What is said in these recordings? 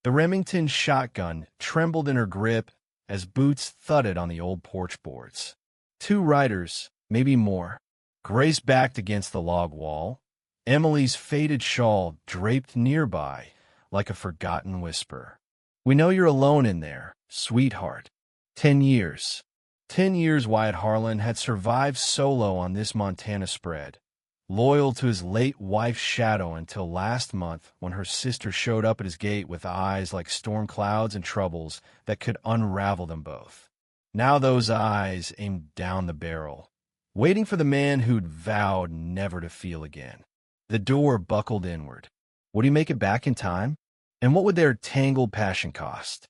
The Remington shotgun trembled in her grip as boots thudded on the old porch boards. 2 riders, maybe more. Grace backed against the log wall, Emily's faded shawl draped nearby like a forgotten whisper. "We know you're alone in there, sweetheart." 10 years. 10 years Wyatt Harlan had survived solo on this Montana spread, loyal to his late wife's shadow until last month when her sister showed up at his gate with eyes like storm clouds and troubles that could unravel them both. Now those eyes aimed down the barrel, waiting for the man who'd vowed never to feel again. The door buckled inward. Would he make it back in time? And what would their tangled passion cost?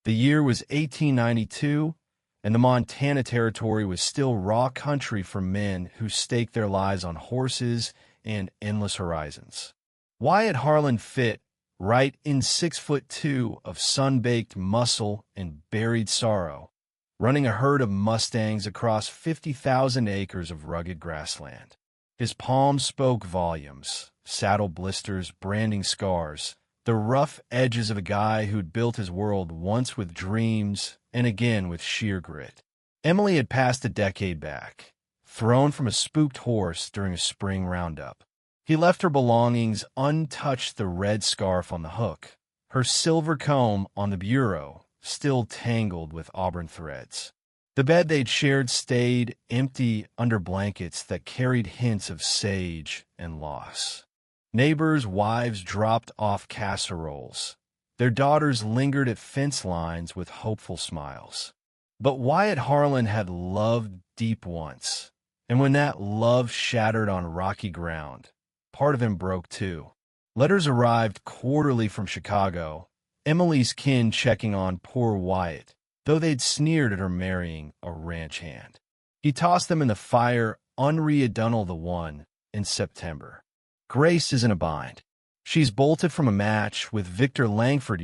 The year was 1892, and the Montana Territory was still raw country for men who staked their lives on horses and endless horizons. Wyatt Harlan fit right in 6'2" of sun-baked muscle and buried sorrow, running a herd of Mustangs across 50,000 acres of rugged grassland. His palms spoke volumes, saddle blisters, branding scars, the rough edges of a guy who'd built his world once with dreams and again with sheer grit. Emily had passed a decade back, thrown from a spooked horse during a spring roundup. He left her belongings untouched, the red scarf on the hook, her silver comb on the bureau, still tangled with auburn threads. The bed they'd shared stayed empty under blankets that carried hints of sage and loss. Neighbors' wives dropped off casseroles. Their daughters lingered at fence lines with hopeful smiles. But Wyatt Harlan had loved deep once, and when that love shattered on rocky ground, part of him broke too. Letters arrived quarterly from Chicago, Emily's kin checking on poor Wyatt, though they'd sneered at her marrying a ranch hand. He tossed them in the fire, unreadunal the one, in September. Grace is in a bind. She's bolted from a match with Victor Langford,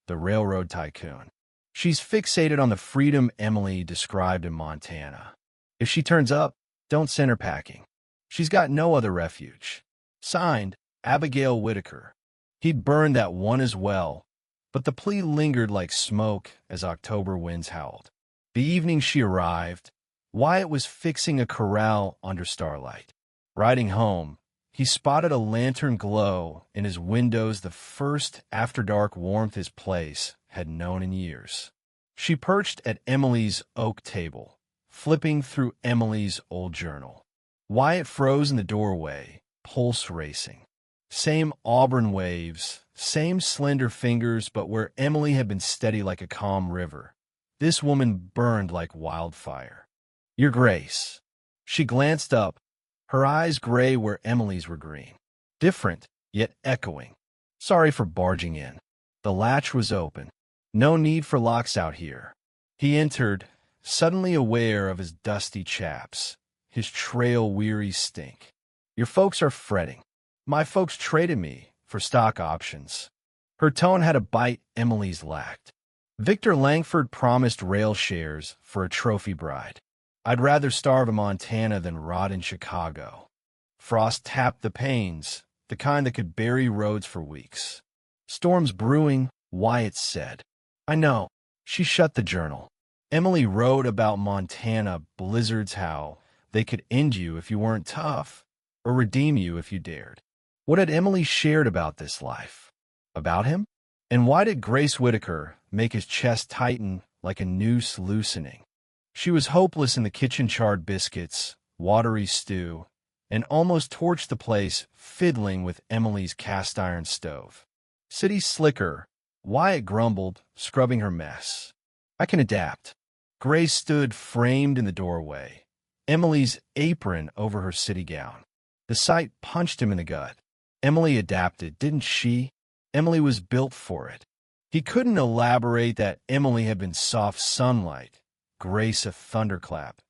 the railroad tycoon. She's fixated on the freedom Emily described in Montana. If she turns up, don't send her packing. She's got no other refuge. Signed, Abigail Whitaker. He'd burned that one as well, but the plea lingered like smoke as October winds howled. The evening she arrived, Wyatt was fixing a corral under starlight. Riding home, he spotted a lantern glow in his windows, the first after-dark warmth his place had known in years. She perched at Emily's oak table, flipping through Emily's old journal. Wyatt froze in the doorway, pulse racing. Same auburn waves, same slender fingers, but where Emily had been steady like a calm river, this woman burned like wildfire. "Your Grace." She glanced up, her eyes gray where Emily's were green. Different, yet echoing. "Sorry for barging in." The latch was open. No need for locks out here. He entered, suddenly aware of his dusty chaps, his trail-weary stink. "Your folks are fretting. My folks traded me for stock options." Her tone had a bite Emily's lacked. "Victor Langford promised rail shares for a trophy bride. I'd rather starve in Montana than rot in Chicago." Frost tapped the panes, the kind that could bury roads for weeks. "Storms brewing," Wyatt said. "I know." She shut the journal. Emily wrote about Montana blizzards, how they could end you if you weren't tough, or redeem you if you dared. What had Emily shared about this life? About him? And why did Grace Whitaker make his chest tighten like a noose loosening? She was hopeless in the kitchen, charred biscuits, watery stew, and almost torched the place fiddling with Emily's cast-iron stove. "City slicker," Wyatt grumbled, scrubbing her mess. "I can adapt." Grace stood framed in the doorway, Emily's apron over her city gown. The sight punched him in the gut. Emily adapted, didn't she? Emily was built for it. He couldn't elaborate that Emily had been soft sunlight, Grace a thunderclap,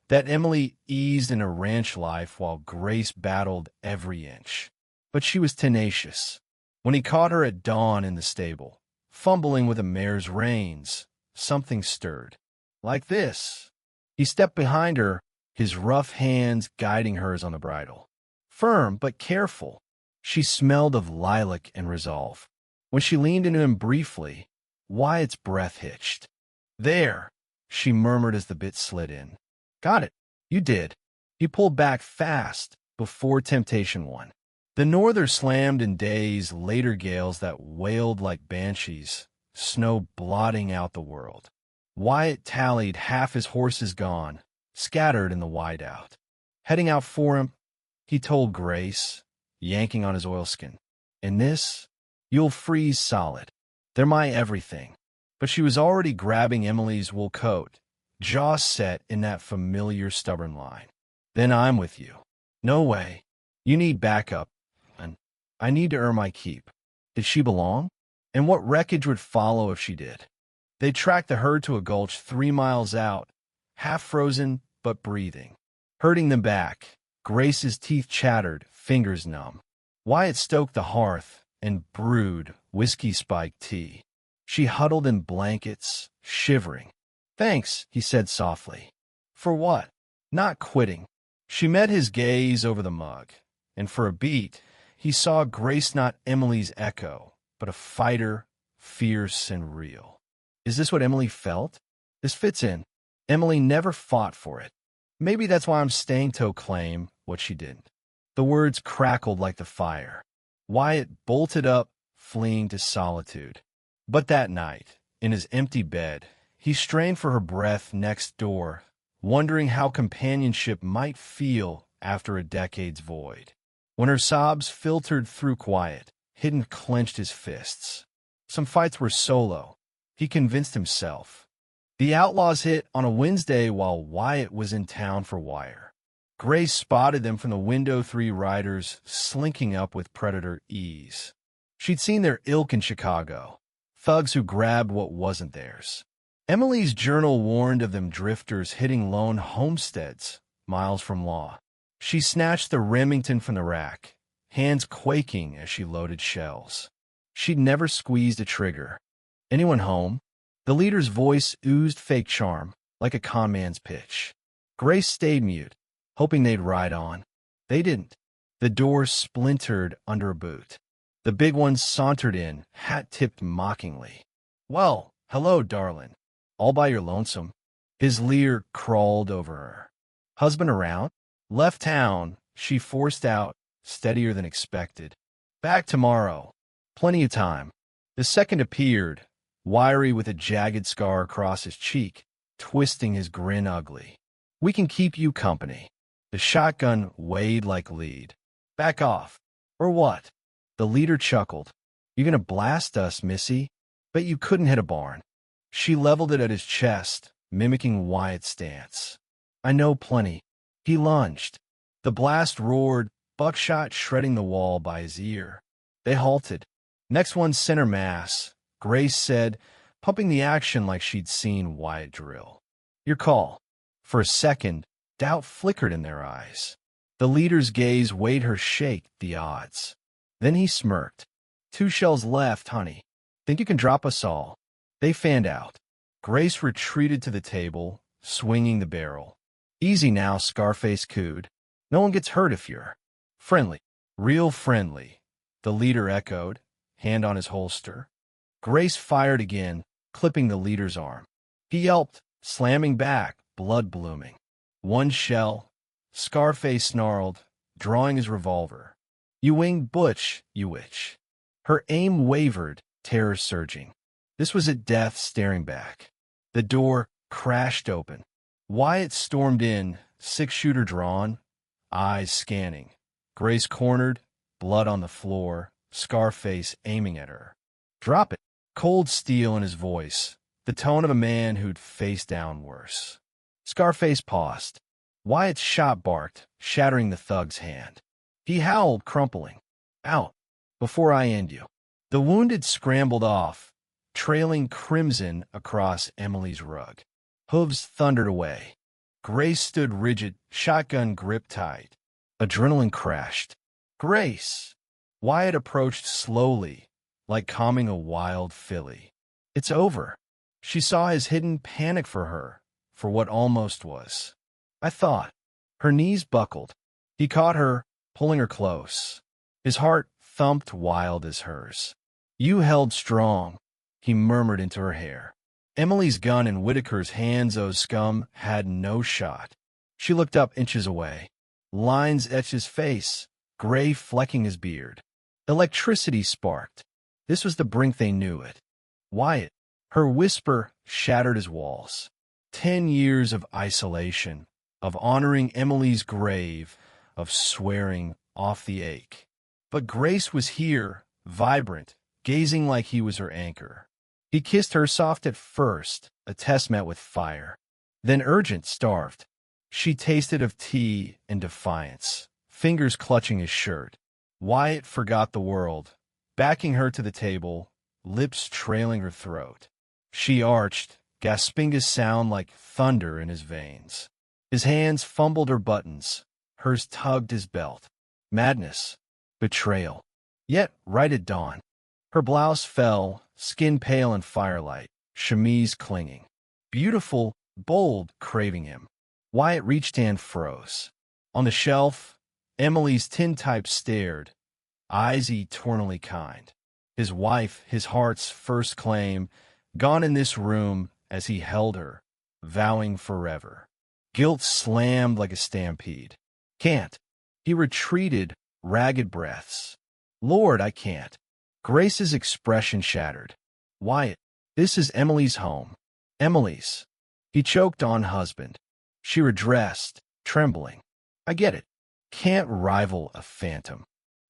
that Emily eased in a ranch life while Grace battled every inch. But she was tenacious. When he caught her at dawn in the stable, fumbling with a mare's reins, something stirred. Like this. He stepped behind her, his rough hands guiding hers on the bridle. Firm but careful. She smelled of lilac and resolve. When she leaned into him briefly, Wyatt's breath hitched. "There," she murmured as the bit slid in. "Got it. You did." He pulled back fast before temptation won. The norther slammed in days, later gales that wailed like banshees, snow blotting out the world. Wyatt tallied half his horses gone, scattered in the whiteout. Heading out for him, he told Grace, yanking on his oilskin. "In this, you'll freeze solid. They're my everything." But she was already grabbing Emily's wool coat, jaw set in that familiar stubborn line. "Then I'm with you." "No way. You need backup, and I need to earn my keep." Did she belong? And what wreckage would follow if she did? They tracked the herd to a gulch 3 miles out, half frozen but breathing. Herding them back, Grace's teeth chattered, fingers numb. Wyatt stoked the hearth and brewed whiskey-spiked tea. She huddled in blankets, shivering. "Thanks," he said softly. "For what?" "Not quitting." She met his gaze over the mug, and for a beat, he saw Grace not Emily's echo, but a fighter, fierce and real. Is this what Emily felt? This fits in. Emily never fought for it. Maybe that's why I'm staying to claim what she didn't. The words crackled like the fire. Wyatt bolted up, fleeing to solitude. But that night, in his empty bed, he strained for her breath next door, wondering how companionship might feel after a decade's void. When her sobs filtered through quiet, Hidden clenched his fists. Some fights were solo, he convinced himself. The Outlaws hit on a Wednesday while Wyatt was in town for wire. Grace spotted them from the window, 3 riders slinking up with predator ease. She'd seen their ilk in Chicago, thugs who grabbed what wasn't theirs. Emily's journal warned of them drifters hitting lone homesteads miles from law. She snatched the Remington from the rack, hands quaking as she loaded shells. She'd never squeezed a trigger. "Anyone home?" The leader's voice oozed fake charm, like a con man's pitch. Grace stayed mute, hoping they'd ride on. They didn't. The door splintered under a boot. The big one sauntered in, hat tipped mockingly. "Well, hello, darling. All by your lonesome." His leer crawled over her. "Husband around?" "Left town," she forced out, steadier than expected. "Back tomorrow. Plenty of time." The second appeared, wiry with a jagged scar across his cheek, twisting his grin ugly. "We can keep you company." The shotgun weighed like lead. "Back off." "Or what?" The leader chuckled. "You gonna blast us, missy? Bet you couldn't hit a barn." She leveled it at his chest, mimicking Wyatt's stance. "I know plenty." He lunged. The blast roared, buckshot shredding the wall by his ear. They halted. "Next one center mass," Grace said, pumping the action like she'd seen Wyatt drill. "Your call." For a second, doubt flickered in their eyes. The leader's gaze weighed her shake the odds. Then he smirked. "2 shells left, honey. Think you can drop us all?" They fanned out. Grace retreated to the table, swinging the barrel. "Easy now," Scarface cooed. "No one gets hurt if you're friendly." "Real friendly," the leader echoed, hand on his holster. Grace fired again, clipping the leader's arm. He yelped, slamming back, blood blooming. "1 shell," Scarface snarled, drawing his revolver. "You winged Butch, you witch." Her aim wavered, terror surging. This was at death staring back. The door crashed open. Wyatt stormed in, 6-shooter drawn, eyes scanning. Grace cornered, blood on the floor, Scarface aiming at her. "Drop it." Cold steel in his voice, the tone of a man who'd faced down worse. Scarface paused. Wyatt's shot barked, shattering the thug's hand. He howled, crumpling. "Out, before I end you." The wounded scrambled off, trailing crimson across Emily's rug. Hooves thundered away. Grace stood rigid, shotgun grip tight. Adrenaline crashed. "Grace!" Wyatt approached slowly, like calming a wild filly. "It's over." She saw his hidden panic for her, for what almost was. "I thought." Her knees buckled. He caught her, pulling her close. His heart thumped wild as hers. You held strong, he murmured into her hair. Emily's gun in Whitaker's hands, those scum, had no shot. She looked up inches away. Lines etched his face, gray flecking his beard. Electricity sparked. This was the brink they knew it. Wyatt. Her whisper shattered his walls. 10 years of isolation, of honoring Emily's grave, of swearing off the ache. But Grace was here, vibrant, gazing like he was her anchor. He kissed her soft at first, a test met with fire. Then urgent, starved. She tasted of tea and defiance, fingers clutching his shirt. Wyatt forgot the world, backing her to the table, lips trailing her throat. She arched, gasping his sound like thunder in his veins. His hands fumbled her buttons, hers tugged his belt. Madness, betrayal. Yet, right at dawn, her blouse fell, skin pale in firelight, chemise clinging. Beautiful, bold, craving him. Wyatt reached and froze. On the shelf, Emily's tintype stared, eyes eternally kind. His wife, his heart's first claim, gone in this room as he held her, vowing forever. Guilt slammed like a stampede. Can't. He retreated, ragged breaths. Lord, I can't. Grace's expression shattered. Wyatt, this is Emily's home. Emily's. He choked on husband. She redressed, trembling. I get it. Can't rival a phantom.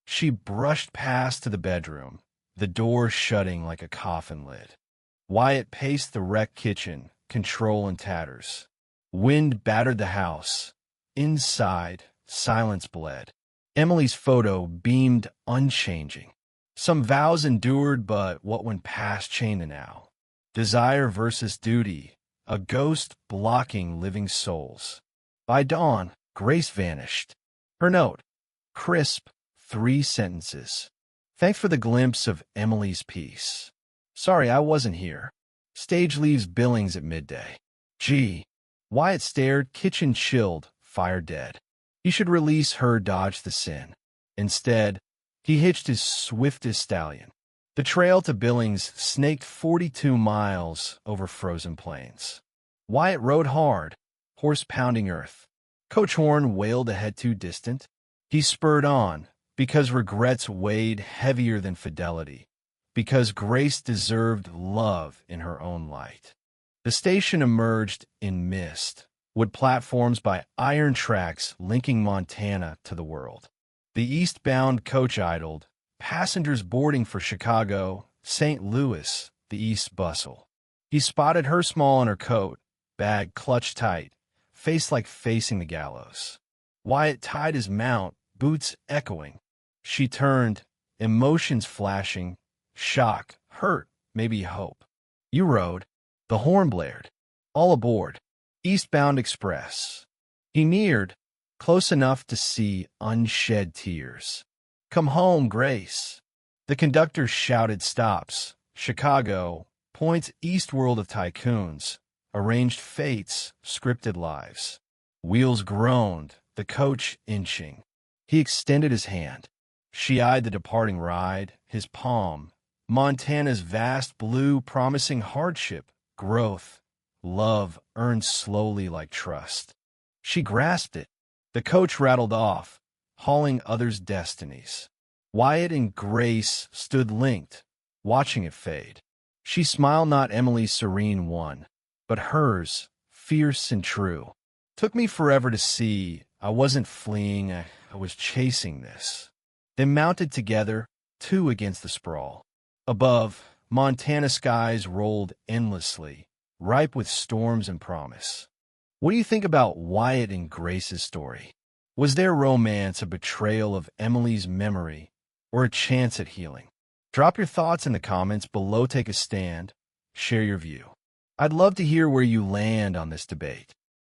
She brushed past to the bedroom, the door shutting like a coffin lid. Wyatt paced the wrecked kitchen, control in tatters. Wind battered the house. Inside, silence bled. Emily's photo beamed unchanging. Some vows endured, but what went past chained now. Desire versus duty, a ghost blocking living souls. By dawn, Grace vanished. Her note, crisp, 3 sentences. Thanks for the glimpse of Emily's peace. Sorry I wasn't here. Stage leaves Billings at midday. Gee. Wyatt stared, kitchen chilled, fire dead. He should release her, dodge the sin. Instead, he hitched his swiftest stallion. The trail to Billings snaked 42 miles over frozen plains. Wyatt rode hard, horse pounding earth. Coach Horn wailed ahead too distant. He spurred on, because regrets weighed heavier than fidelity, because Grace deserved love in her own light. The station emerged in mist, wood platforms by iron tracks linking Montana to the world. The eastbound coach idled, passengers boarding for Chicago, St. Louis, the east bustle. He spotted her small in her coat, bag clutched tight, face like facing the gallows. Wyatt tied his mount, boots echoing. She turned, emotions flashing, shock, hurt, maybe hope. You rode. The horn blared. All aboard. Eastbound Express. He neared, close enough to see unshed tears. Come home, Grace. The conductor shouted stops. Chicago, points east world of tycoons. Arranged fates, scripted lives. Wheels groaned, the coach inching. He extended his hand. She eyed the departing ride, his palm. Montana's vast blue promising hardship, growth, love earned slowly like trust. She grasped it. The coach rattled off, hauling others' destinies. Wyatt and Grace stood linked, watching it fade. She smiled, not Emily's serene one, but hers, fierce and true. Took me forever to see. I wasn't fleeing, I was chasing this. They mounted together, 2 against the sprawl. Above, Montana skies rolled endlessly, ripe with storms and promise. What do you think about Wyatt and Grace's story? Was their romance a betrayal of Emily's memory, or a chance at healing? Drop your thoughts in the comments below, take a stand, share your view. I'd love to hear where you land on this debate.